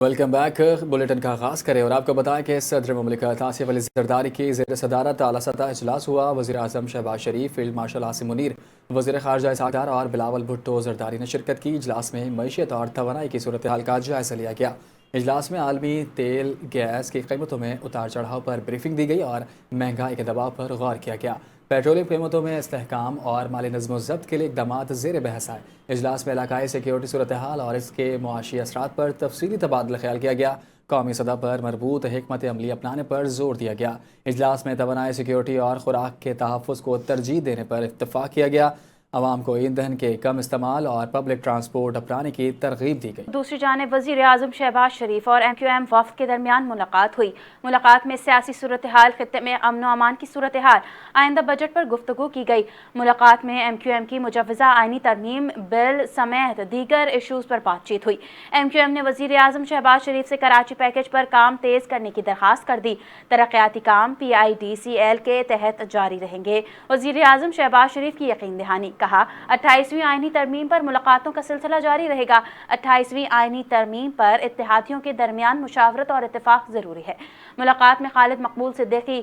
Welcome back. Bulletin کا آغاز کریں اور آپ کو بتائیں کہ صدر مملکت آصف علی زرداری کی زیر صدارت اعلیٰ سطح اجلاس ہوا۔ وزیر اعظم شہباز شریف، فیلڈ مارشل عاصم منیر، وزیر خارجہ اسحاق ڈار اور بلاول بھٹو زرداری نے شرکت کی۔ اجلاس میں معیشت اور توانائی کی صورتحال کا جائزہ لیا گیا۔ اجلاس میں عالمی تیل گیس کی قیمتوں میں اتار چڑھاؤ پر بریفنگ دی گئی اور مہنگائی کے دباؤ پر غور کیا گیا۔ پیٹرولیم قیمتوں میں استحکام اور مالی نظم و ضبط کے لیے اقدامات زیر بحث آئے۔ اجلاس میں علاقائی سیکیورٹی صورتحال اور اس کے معاشی اثرات پر تفصیلی تبادلہ خیال کیا گیا۔ قومی سطح پر مربوط حکمت عملی اپنانے پر زور دیا گیا۔ اجلاس میں توانائی، سیکیورٹی اور خوراک کے تحفظ کو ترجیح دینے پر اتفاق کیا گیا۔ عوام کو ایندھن کے کم استعمال اور پبلک ٹرانسپورٹ اپنانے کی ترغیب دی گئی۔ دوسری جانب وزیر اعظم شہباز شریف اور MQM وفد کے درمیان ملاقات ہوئی۔ ملاقات میں سیاسی صورتحال، خطے میں امن و امان کی صورتحال، آئندہ بجٹ پر گفتگو کی گئی۔ ملاقات میں MQM کی مجوزہ آئینی ترمیم بل سمیت دیگر ایشوز پر بات چیت ہوئی۔ MQM نے وزیر اعظم شہباز شریف سے کراچی پیکج پر کام تیز کرنے کی درخواست کر دی۔ ترقیاتی کام PIDCL کے تحت جاری رہیں گے۔ وزیر اعظم شہباز شریف کی یقین دہانی، کہا 28ویں آئینی ترمیم پر ملاقاتوں کا سلسلہ جاری رہے گا۔ 28ویں آئینی ترمیم پر اتحادیوں کے درمیان مشاورت اور اتفاق ضروری ہے۔ ملاقات میں خالد مقبول صدیقی،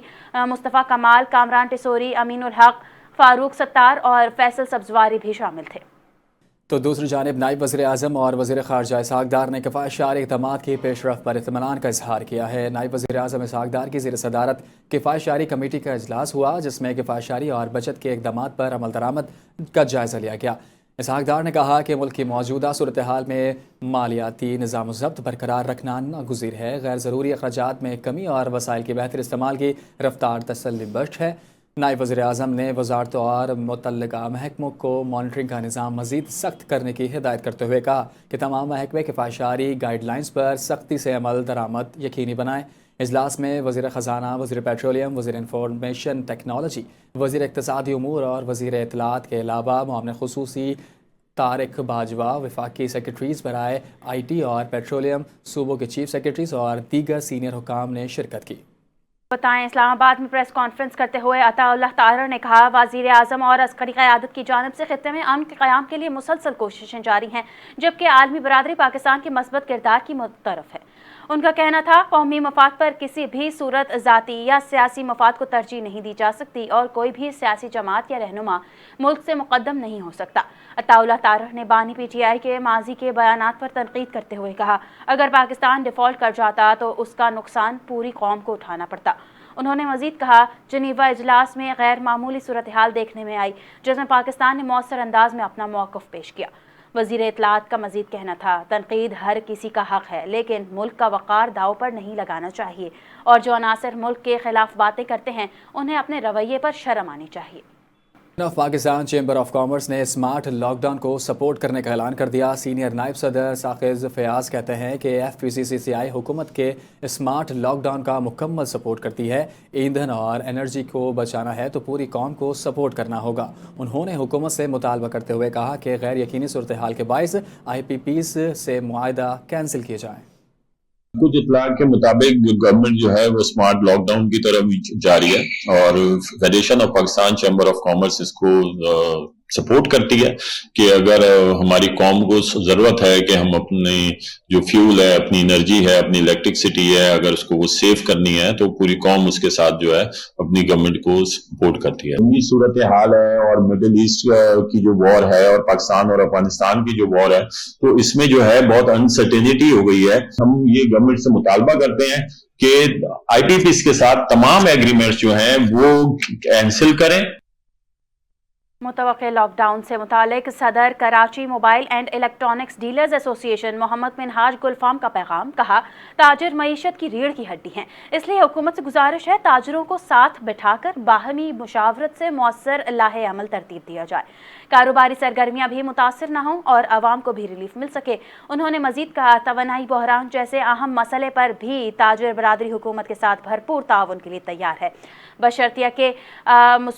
مصطفیٰ کمال، کامران ٹیسوری، امین الحق، فاروق ستار اور فیصل سبزواری بھی شامل تھے۔ تو دوسری جانب نائب وزیر اعظم اور وزیر خارجہ اسحاق ڈار نے کفایت اقدامات کی پیش رفت پر اطمینان کا اظہار کیا ہے۔ نائب وزیر اعظم اسحاق ڈار کی زیر صدارت کفایت شعاری کمیٹی کا اجلاس ہوا، جس میں کفایت شعاری اور بچت کے اقدامات پر عمل درآمد کا جائزہ لیا گیا۔ اسحاق ڈار نے کہا کہ ملک کی موجودہ صورتحال میں مالیاتی نظام و ضبط برقرار رکھنا ناگزیر ہے۔ غیر ضروری اخراجات میں کمی اور وسائل کے بہتر استعمال کی رفتار تسلی بخش ہے۔ نائب وزیر اعظم نے وزارتوں اور متعلقہ محکموں کو مانیٹرنگ کا نظام مزید سخت کرنے کی ہدایت کرتے ہوئے کہا کہ تمام محکمے کفایت شعاری گائیڈ لائنز پر سختی سے عمل درآمد یقینی بنائیں۔ اجلاس میں وزیر خزانہ، وزیر پیٹرولیم، وزیر انفارمیشن ٹیکنالوجی، وزیر اقتصادی امور اور وزیر اطلاعات کے علاوہ معاون خصوصی طارق باجوہ، وفاقی سیکرٹریز برائے IT اور پیٹرولیم، صوبوں کے چیف سیکرٹریز اور دیگر سینئر حکام نے شرکت کی۔ بتائیں اسلام آباد میں پریس کانفرنس کرتے ہوئے عطا اللہ طاہر نے کہا وزیر اعظم اور عسکری قیادت کی جانب سے خطے میں امن کے قیام کے لیے مسلسل کوششیں جاری ہیں، جبکہ عالمی برادری پاکستان کے مثبت کردار کی متعارف ہے۔ ان کا کہنا تھا قومی مفاد پر کسی بھی صورت ذاتی یا سیاسی مفاد کو ترجیح نہیں دی جا سکتی اور کوئی بھی سیاسی جماعت یا رہنما ملک سے مقدم نہیں ہو سکتا۔ عطا اللہ طاہر نے بانی PTI کے ماضی کے بیانات پر تنقید کرتے ہوئے کہا اگر پاکستان ڈیفالٹ کر جاتا تو اس کا نقصان پوری قوم کو اٹھانا پڑتا۔ انہوں نے مزید کہا جنیوا اجلاس میں غیر معمولی صورتحال دیکھنے میں آئی، جس میں پاکستان نے مؤثر انداز میں اپنا موقف پیش کیا۔ وزیر اطلاعات کا مزید کہنا تھا تنقید ہر کسی کا حق ہے، لیکن ملک کا وقار داؤ پر نہیں لگانا چاہیے اور جو عناصر ملک کے خلاف باتیں کرتے ہیں انہیں اپنے رویے پر شرم آنی چاہیے۔ پاکستان چیمبر آف کامرس نے اسمارٹ لاک ڈاؤن کو سپورٹ کرنے کا اعلان کر دیا۔ سینئر نائب صدر ساخذ فیاض کہتے ہیں کہ FPCCI حکومت کے اسمارٹ لاک ڈاؤن کا مکمل سپورٹ کرتی ہے۔ ایندھن اور انرجی کو بچانا ہے تو پوری قوم کو سپورٹ کرنا ہوگا۔ انہوں نے حکومت سے مطالبہ کرتے ہوئے کہا کہ غیر یقینی صورتحال کے باعث IPPs سے معاہدہ کینسل کیے جائیں۔ کچھ اطلاع کے مطابق گورنمنٹ جو ہے وہ اسمارٹ لاک ڈاؤن کی طرف جاری ہے اور Federation of Pakistan Chamber of Commerce اس کو سپورٹ کرتی ہے کہ اگر ہماری قوم کو ضرورت ہے کہ ہم اپنی جو فیول ہے، اپنی انرجی ہے، اپنی الیکٹرکسٹی ہے، اگر اس کو وہ سیو کرنی ہے تو پوری قوم اس کے ساتھ جو ہے اپنی گورنمنٹ کو سپورٹ کرتی ہے۔ یہ صورتحال ہے اور مڈل ایسٹ کی جو وار ہے اور پاکستان اور افغانستان کی جو وار ہے تو اس میں جو ہے بہت انسرٹینٹی ہو گئی ہے۔ ہم یہ گورنمنٹ سے مطالبہ کرتے ہیں کہ IPPs کے ساتھ تمام ایگریمنٹس جو ہیں وہ کینسل کریں۔ متوقع لاک ڈاؤن سے متعلق صدر Karachi mobile and electronics dealers ایسوسی ایشن محمد منہاج گلفام کا پیغام، کہا تاجر معیشت کی ریڑھ کی ہڈی ہیں، اس لیے حکومت سے گزارش ہے تاجروں کو ساتھ بٹھا کر باہمی مشاورت سے مؤثر لاہ عمل ترتیب دیا جائے، کاروباری سرگرمیاں بھی متاثر نہ ہوں اور عوام کو بھی ریلیف مل سکے۔ انہوں نے مزید کہا توانائی بحران جیسے اہم مسئلے پر بھی تاجر برادری حکومت کے ساتھ بھرپور تعاون کے لیے تیار ہے، بشرطیہ کہ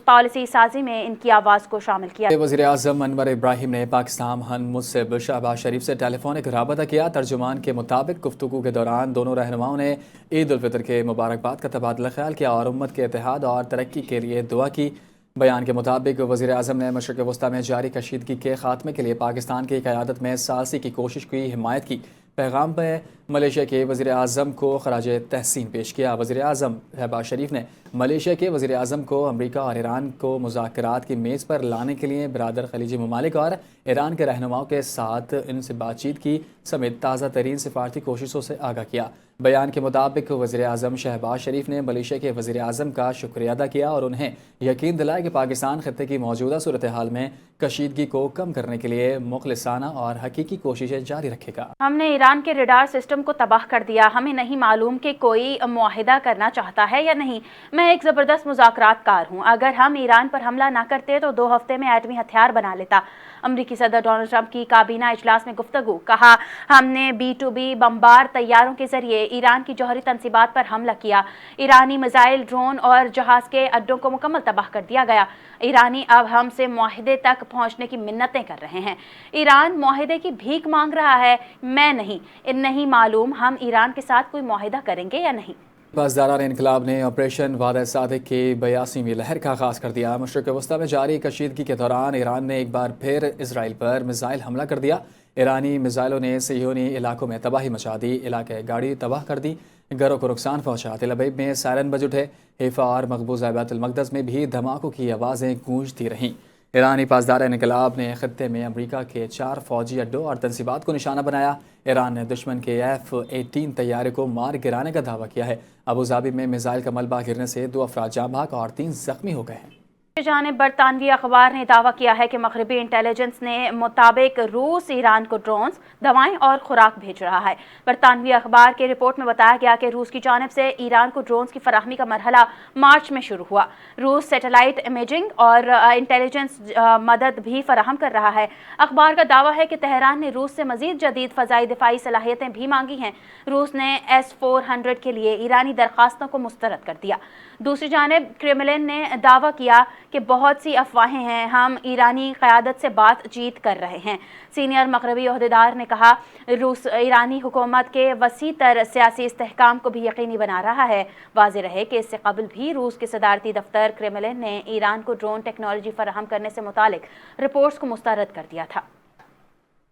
پالیسی سازی میں ان کی آواز کو شامل کیا۔ وزیر اعظم انور ابراہیم نے پاکستان ہند مصب شہباز شریف سے ٹیلی فونک رابطہ کیا۔ ترجمان کے مطابق گفتگو کے دوران دونوں رہنماؤں نے عید الفطر کے مبارکباد کا تبادلہ خیال کیا اور امت کے اتحاد اور ترقی کے لیے دعا کی۔ بیان کے مطابق وزیر اعظم نے مشرق وسطیٰ میں جاری کشیدگی کے خاتمے کے لیے پاکستان کی قیادت میں ثالثی کی کوشش کی حمایت کی۔ پیغام میں मलेशिया के वज़ीर आज़म को खराज तहसीन पेश किया। वज़ीर आज़म शहबाज शरीफ ने मलेशिया के वज़ीर आज़म को अमरीका और ईरान को मुज़ाकरात की मेज़ पर लाने के लिए बिरादर खलीजी ममालिक और ईरान के रहनुमाओं के साथ इनसे बातचीत की समेत ताज़ा तरीन सिफारती कोशिशों से आगाह किया। बयान के मुताबिक वज़ीर आज़म शहबाज शरीफ ने मलेशिया के वज़ीर आज़म का शुक्रिया अदा किया और उन्हें यकीन दिलाया कि पाकिस्तान खत्ते की मौजूदा सूरत हाल में कशीदगी को कम करने के लिए मुखलिसाना और हकीकी कोशिशें जारी रखेगा। हमने ईरान के रडार सिस्टम को तबाह कर दिया। हमें नहीं मालूम कि कोई मुआहिदा करना चाहता है या नहीं। मैं एक ज़बरदस्त मुज़ाकरातकार हूँ। अगर हम ईरान पर हमला ना करते तो 2 हफ्ते में एटमी हथियार बना लेता। अमरीकी सदर डोनाल्ड ट्रंप की काबीना इजलास में गुफ्तगू। कहा, हमने B-2B बमबार तैयारों के जरिए ईरान की जौहरी तंसीबात पर हमला किया। ईरानी मिसाइल, ड्रोन और जहाज के अड्डों को मुकम्मल तबाह कर दिया गया। ईरानी अब हमसे मुआहिदे तक पहुंचने की मिन्नतें कर रहे हैं। ईरान मुआहिदे की भीख मांग रहा है, मैं नहीं मालूम हम ईरान के साथ कोई मुआहिदा करेंगे या नहीं। पासदारान इनकलाब ने ऑपरेशन वादा सादिक की 82वीं लहर का आगाज़ कर दिया। मशरिक़ वस्ता में जारी कशीदगी के दौरान ईरान ने एक बार फिर इसराइल पर मिसाइल हमला कर दिया। ईरानी मिसाइलों ने सियोनी इलाकों में तबाही मचा दी, इलाके गाड़ी तबाह कर दी, घरों को नुकसान पहुंचा। तेल अवीव में सायरन बज उठे। हैफा और मकबूजा बैतुल मक़दस में भी धमाकों की आवाज़ें गूंजती रहीं। ईरानी पासदार इनकलाब ने खत्ते में अमरीका के 4 फौजी अड्डों और तंसीबात को निशाना बनाया। ईरान ने दुश्मन के F-18 तैयारे को मार गिराने का दावा किया है। अबू धाबी में मिसाइल का मलबा गिरने से 2 अफराद जाँ बहक और 3 जख्मी हो गए हैं। जानिब बरतानवी अखबार ने दावा किया है कि मगरबी इंटेलिजेंस ने मुताबिक रूस ईरान को ड्रोन्स, दवाएं और खुराक भेज रहा है। बरतानवी अखबार के रिपोर्ट में बताया गया कि रूस की जानिब से ईरान को ड्रोन्स की फराहमी का मरहला मार्च में शुरू हुआ। रूस सैटेलाइट इमेजिंग और इंटेलिजेंस मदद भी फराहम कर रहा है। अखबार का दावा है कि तेहरान ने रूस से मजीद जदीद फ़ज़ाई दिफाई सलाहियतें भी मांगी हैं। रूस ने S-400 के लिए ईरानी दरख्वास्तों को मुस्तरद कर दिया। दूसरी जानिब क्रेमलिन ने दावा किया कि बहुत सी अफवाहें हैं, हम ईरानी क़यादत से बातचीत कर रहे हैं। सीनियर मगरबी ओहदेदार ने कहा, रूस ईरानी हुकूमत के वसी तर सियासी इस्तेहकाम को भी यकीनी बना रहा है। वाज़ेह रहे कि इससे कबल भी रूस के सदारती दफ्तर क्रेमलिन ने ईरान को ड्रोन टेक्नोलॉजी फराहम करने से मुतालिक रिपोर्ट्स को मुस्तरद कर दिया था।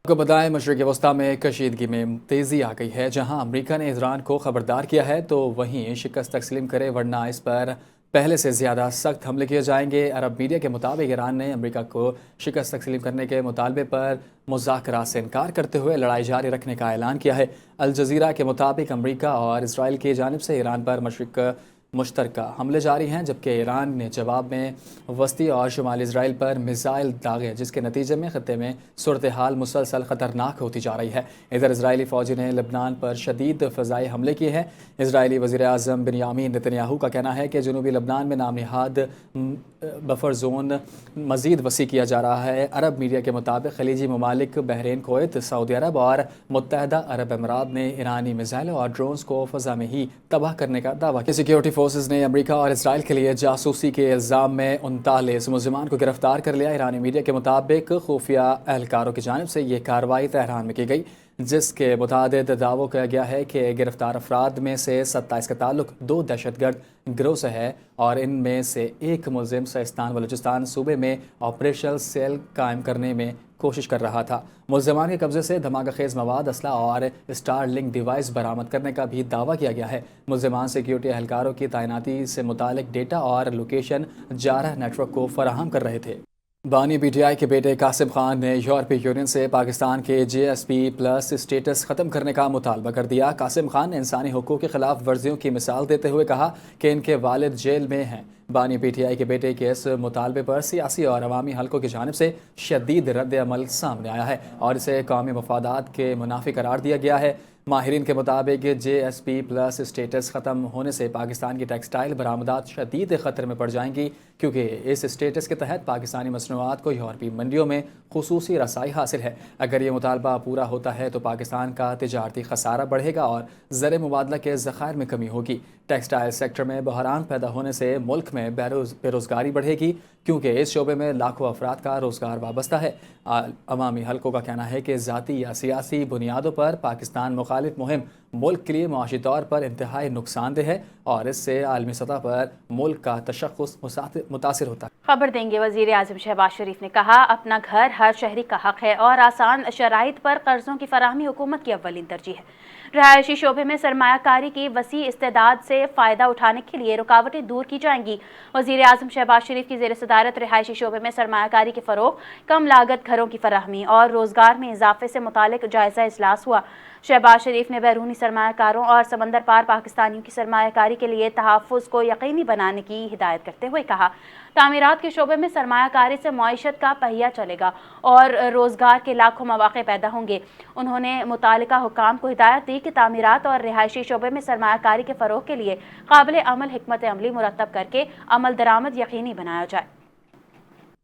आपको बताएं, मशरिक़ वस्ता में कशीदगी में तेज़ी आ गई है। जहां अमरीका ने ईरान को खबरदार किया है तो वहीं शिकस्त तस्लीम करे, वरना इस पर पहले से ज़्यादा सख्त हमले किए जाएंगे। अरब मीडिया के मुताबिक ईरान ने अमरीका को शिकस्त तस्लीम करने के मुतालबे पर मुज़ाकरात से इनकार करते हुए लड़ाई जारी रखने का ऐलान किया है। अल जज़ीरा के मुताबिक अमरीका और इसराइल की जानिब से ईरान पर मुश्तरका हमले जारी हैं, जबकि ईरान ने जवाब में वस्ती और शुमाली इसराइल पर मिसाइल दागे, जिसके नतीजे में खत्ते में सूरत हाल मुसलसल ख़तरनाक होती जा रही है। इधर इसराइली फ़ौजी ने लबनान पर शदीद फ़ज़ाई हमले किए हैं। इसराइली वज़ीर आज़म बिन्यामीन नेतन्याहू का कहना है कि जनूबी लबनान में नामनिहाद बफर जोन मज़ीद वसी किया जा रहा है। अरब मीडिया के मुताबिक खलीजी ममालिक बहरीन, कुवैत, सऊदी अरब और मुत्तहदा अरब अमीरात ने ईरानी मिसाइलों और ड्रोन्स को फ़ज़ा में ही तबाह करने का दावा किया। सिक्योरिटी फोर्सेस ने अमेरिका और इसराइल के लिए जासूसी के इल्ज़ाम में 39 मुलज़मान को गिरफ्तार कर लिया। ईरानी मीडिया के मुताबिक खुफिया एहलकारों की जानिब से ये कार्रवाई तेहरान में की गई, जिसके मुताबिक दावों किया गया है कि गिरफ्तार अफराद में से 27 का ताल्लुक 2 दहशतगर्द गिरोह से है और इनमें से एक मुलजिम सिस्तान बलूचिस्तान सूबे में ऑपरेशनल सेल कायम करने में कोशिश कर रहा था। मुलज़मान के कब्जे से धमाका खेज़ मवाद, असला और स्टार लिंक डिवाइस बरामद करने का भी दावा किया गया है। मुलज़मान सिक्योरिटी एहलकारों की तैनाती से मुतालिक डेटा और लोकेशन जारह नेटवर्क को फराहम कर रहे थे। बानी PTI के बेटे कासिम खान ने यूरोपीय यूनियन से पाकिस्तान के GSP+ स्टेटस ख़त्म करने का मुतालबा कर दिया। कासिम खान ने इंसानी हुकूक़ की खिलाफ वर्जियों की मिसाल देते हुए कहा कि इनके वालिद जेल में हैं। बानी PTI के बेटे के इस मुतालबे पर सियासी और अवामी हलकों की जानिब से शदीद रद्द अमल सामने आया है और इसे कौमी मफादात के मुनाफी करार दिया गया है। माहिरीन के मुताबिक GSP+ स्टेटस ख़त्म होने से पाकिस्तान की टेक्सटाइल बरामदात शदीद ख़तरे में पड़ जाएंगी, क्योंकि इस स्टेटस के तहत पाकिस्तानी मसनूआत को यूरोपीय मंडियों में खुसूसी रसाई हासिल है। अगर ये मुतालबा पूरा होता है तो पाकिस्तान का तिजारती खसारा बढ़ेगा और ज़र मुबादला के ज़खायर में कमी होगी। टेक्सटाइल सेक्टर में बहरान पैदा होने से मुल्क में बेरोज़गारी बढ़ेगी, क्योंकि इस शोबे में लाखों अफराद का रोज़गार वाबस्ता है। अवामी हलकों का कहना है कि ज़ाती या सियासी बुनियादों पर पाकिस्तान मुखालिफ मुहिम मुल्क के लिए मुआशी तौर पर इंतहाई नुकसानदेह है और इससे आलमी सतह पर मुल्क का तशख़्ख़ुस मुतासिर होता है। खबर देंगे, वज़ीर आज़म शहबाज शरीफ ने कहा, अपना घर हर शहरी का हक है और आसान शराइत पर कर्ज़ों की फराहमी हुकूमत की अव्वलीन तरजीह है। रहायशी शोबे में सरमायाकारी की वसी इस्तेदाद से फ़ायदा उठाने के लिए रुकावटें दूर की जाएंगी। वज़ीर आज़म शहबाज शरीफ की ज़ेर सदारत रहायशी शोबे में सरमायाकारी के फ़रोग़, कम लागत घरों की फराहमी और रोज़गार में इजाफे से मुतालिक जायज़ा इजलास हुआ। शहबाज शरीफ ने बैरूनी सरमायाकारों और समंदर पार पाकिस्तानियों की सरमायाकारी के लिए तहफ़्फ़ुज़ को यकीनी बनाने की हिदायत करते हुए कहा, तामीरात के शोबे में सरमायाकारी से मईशत का पहिया चलेगा और रोज़गार के लाखों मौक़े पैदा होंगे। उन्होंने मुतालिका हुक्काम को हिदायत दी कि तामीरात और रिहायशी शोबे में सरमायाकारी के फ़रोग़ के लिए काबिल अमल हिकमत अमली मुरतब करके अमल दरामद यकीनी बनाया जाए।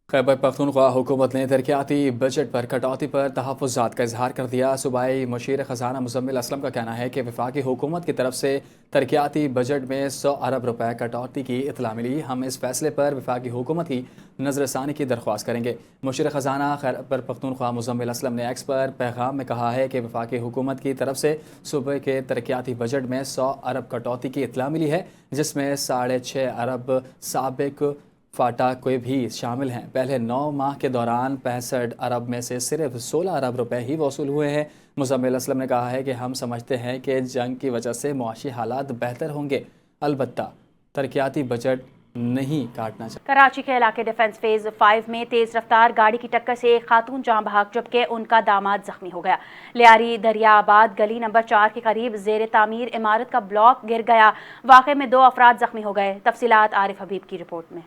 खैबर पख्तूनख्वा हुकूमत ने तरक्याती बजट पर कटौती पर तहफ़्फ़ुज़ात का इजहार कर दिया। सूबाई मुशीर ख़जाना मुज़म्मिल असलम का कहना है कि वफाकी हुकूमत की तरफ से तरक्याती बजट में 100 अरब रुपए कटौती की इतला मिली। हम इस फैसले पर वफाकी हुकूमत की नज़रसानी की दरख्वास्त करेंगे। मुशीर ख़जाना खैबर पख्तूनख्वा मुज़म्मिल असलम ने एक्स पर पैगाम में कहा है कि वफाकी हुकूमत की तरफ से सूबे के तरक्याती बजट में 100 अरब कटौती की इतला मिली है, जिसमें 6.5 अरब साबिक फाटा कोई भी शामिल हैं। पहले 9 माह के दौरान 65 अरब में से सिर्फ 16 अरब रुपए ही वसूल हुए हैं। मुज़म्मिल असलम ने कहा है कि हम समझते हैं कि जंग की वजह से मुआशी हालात बेहतर होंगे, अलबत्ता तरक्याती बजट नहीं काटना चाहिए। कराची के इलाके डिफेंस फेज 5 में तेज रफ्तार गाड़ी की टक्कर से एक खातून जान बहक जबकि उनका दामाद जख्मी हो गया। लियारी दरियाबाद गली नंबर 4 के करीब जेर तामीर इमारत का ब्लॉक गिर गया। वाक़े में 2 अफराद जख्मी हो गए। तफसीलात आरिफ हबीब की रिपोर्ट में।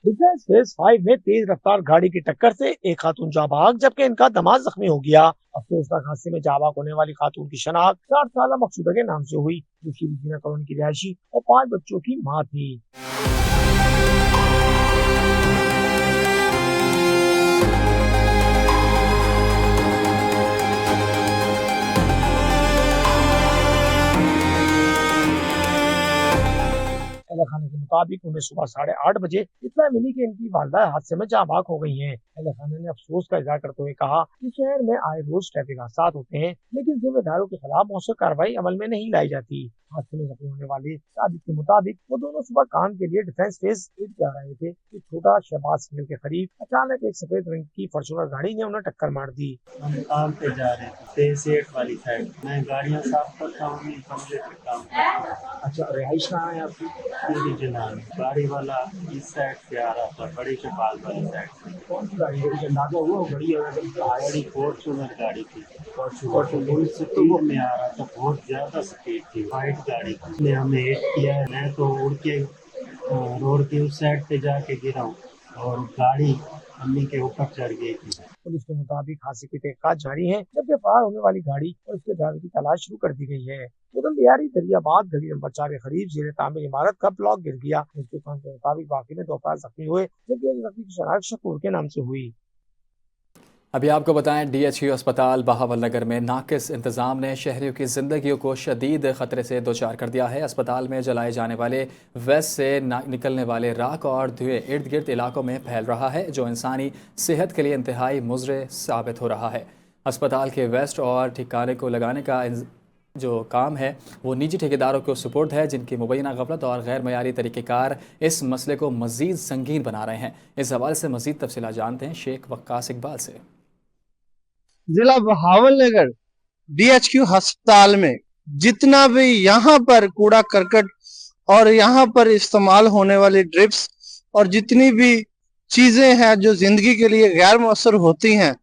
डिफेंस फेज 5 में तेज रफ्तार गाड़ी की टक्कर से एक खातून जाँ बहक जबकि इनका दामाद जख्मी हो गया। अफसोसनाक हादसे में जाँ बहक होने वाली खातून की शनाख्त 60 साला मकसूदा के नाम से हुई, जो शीरीजीना कॉलोनी की रिहायशी और 5 बच्चों की माँ थी। खाने के मुताबिक उन्हें सुबह 8:30 बजे इत्तला मिली कि इनकी वालदा हादसे में जाँ बहक हो गई हैं। खाने ने अफसोस का इजहार करते हुए कहा कि शहर में आए रोज ट्रैफिक हादसा होते हैं, लेकिन जिम्मेदारों के खिलाफ मौसर कार्रवाई अमल में नहीं लाई जाती। हादसे में जख्मी होने वाले साबिक के मुताबिक वो दोनों सुबह काम के लिए डिफेंस फेज 8 जा रहे थे कि छोटा शहबाज सिग्नल के करीब अचानक एक सफेद रंग की फॉर्च्यूनर गाड़ी ने उन्हें टक्कर मार दी। हम काम पे जा रहे थे फेज 8 वाली साइड, मैं गाड़ियाँ साफ करता हूँ, कमरे पे काम करता हूँ। अच्छा, रिहाइश कहाँ है आपकी? मेरी जनाब, गाड़ी वाला इस साइड से आ रहा था, बड़ी चौपाल वाली साइड से। कौन सी गाड़ी? अंदाजा हुआ बड़ी फॉर्च्यूनर गाड़ी थी, फॉर्च्यूनर स्पीड में आ रहा था, बहुत ज्यादा स्पीड थी, वाइट गाड़ी ने हमें हिट किया है। मैं तो उड़ के रोड के उस साइड पे जाके गिरा हूँ और गाड़ी अम्मी के ऊपर चढ़ गई थी। पुलिस के मुताबिक हादसे की तहकीकात जारी है, जबकि फरार होने वाली गाड़ी और इसके ड्राइवर की तलाश शुरू कर दी गई है। उधर लियारी दरियाबाद गली नंबर 4 के करीब जेर तामीर इमारत का ब्लॉक गिर गया। पुलिस के मुताबिक वाक़े में 2 अफराद जख्मी हुए, जबकि एक जख्मी की शनाख्त शकूर के नाम से हुई। अभी आपको बताएं, DHQ अस्पताल बहावल नगर में नाकिस इंतज़ाम ने शहरियों की ज़िंदगियों को शदीद ख़तरे से दोचार कर दिया है। अस्पताल में जलाए जाने वाले वेस्ट से निकलने वाले राख और धुएं इर्द गिर्द इलाकों में फैल रहा है, जो इंसानी सेहत के लिए इंतहाई मुज़र साबित हो रहा है। अस्पताल के वेस्ट और ठिकाने को लगाने का जो काम है वो निजी ठेकेदारों को सुपुर्द है, जिनकी मुबैना गफलत और गैर मयारी तरीक़ेकार इस मसले को मज़ीद संगीन बना रहे हैं। इस हवाले से मज़ीद तफसीलात जानते हैं शेख वक्कास इकबाल से। जिला बहावल नगर DHQ अस्पताल में जितना भी यहाँ पर कूड़ा करकट और यहाँ पर इस्तेमाल होने वाली ड्रिप्स और जितनी भी चीजें हैं जो जिंदगी के लिए गैर मौसर होती हैं,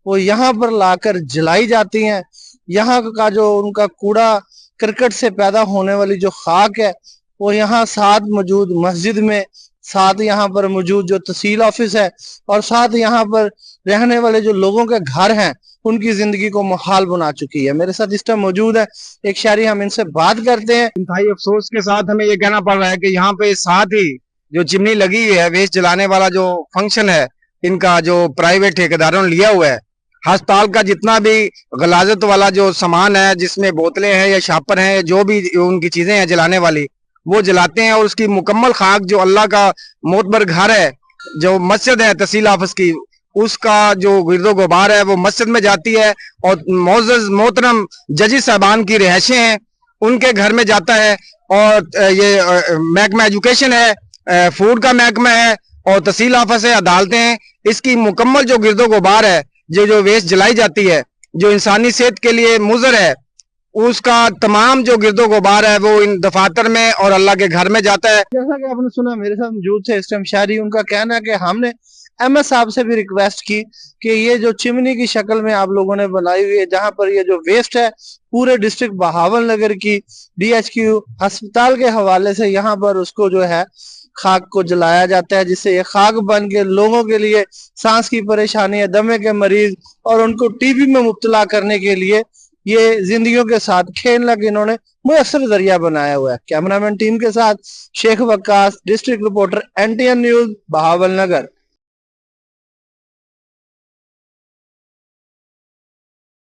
वो यहाँ पर लाकर जलाई जाती हैं। यहाँ का जो उनका कूड़ा करकट से पैदा होने वाली जो खाक है, वो यहाँ साथ मौजूद मस्जिद में, साथ यहाँ पर मौजूद जो तहसील ऑफिस है और साथ यहाँ पर रहने वाले जो लोगों के घर हैं, उनकी जिंदगी को मुहाल बना चुकी है। मेरे साथ इस टाइम मौजूद है एक शहरी, हम इनसे बात करते हैं। इंतहाई अफसोस के साथ हमें ये कहना पड़ रहा है कि यहाँ पे साथ ही जो चिमनी लगी हुई है, वेस्ट जलाने वाला जो फंक्शन है, इनका जो प्राइवेट ठेकेदारों ने लिया हुआ है। अस्पताल का जितना भी गलाजत वाला जो सामान है, जिसमें बोतलें हैं या शापर हैं, जो भी उनकी चीजें हैं जलाने वाली, वो जलाते हैं और उसकी मुकम्मल खाक जो अल्लाह का मोतबर घर है, जो मस्जिद है तहसील ऑफिस की, उसका जो गिरदो गुबार है वो मस्जिद में जाती है और मोअज़्ज़ज़ मोहतरम जजी साहबान की रिहायशें हैं, उनके घर में जाता है। और ये महकमा एजुकेशन है, फूड का महकमा है और तहसील ऑफिस है, अदालतें हैं। इसकी मुकम्मल जो गिरदो गुबार है, जो वेस्ट जलाई जाती है, जो इंसानी सेहत के लिए मुज़र है, उसका तमाम जो गिरदो गुबार है वो इन दफातर में और अल्लाह के घर में जाता है। जैसा कि आपने सुना, मेरे साथ मौजूद थे इस टाइम शाहरी, उनका कहना है कि हमने एमएस साहब से भी रिक्वेस्ट की कि ये जो चिमनी की शक्ल में आप लोगों ने बनाई हुई है, जहां पर ये जो वेस्ट है पूरे डिस्ट्रिक्ट बहावल नगर की डीएचक्यू अस्पताल के हवाले से यहाँ पर उसको जो है खाक को जलाया जाता है, जिससे ये खाक बन के लोगों के लिए सांस की परेशानी है, दमे के मरीज और उनको टीबी में मुब्तला करने के लिए ये जिंदगियों के साथ खेलना कि इन्होंने मुयसर जरिया बनाया हुआ है। कैमरामैन टीम के साथ Sheikh Waqas, district reporter NTN News, Bahawal नगर।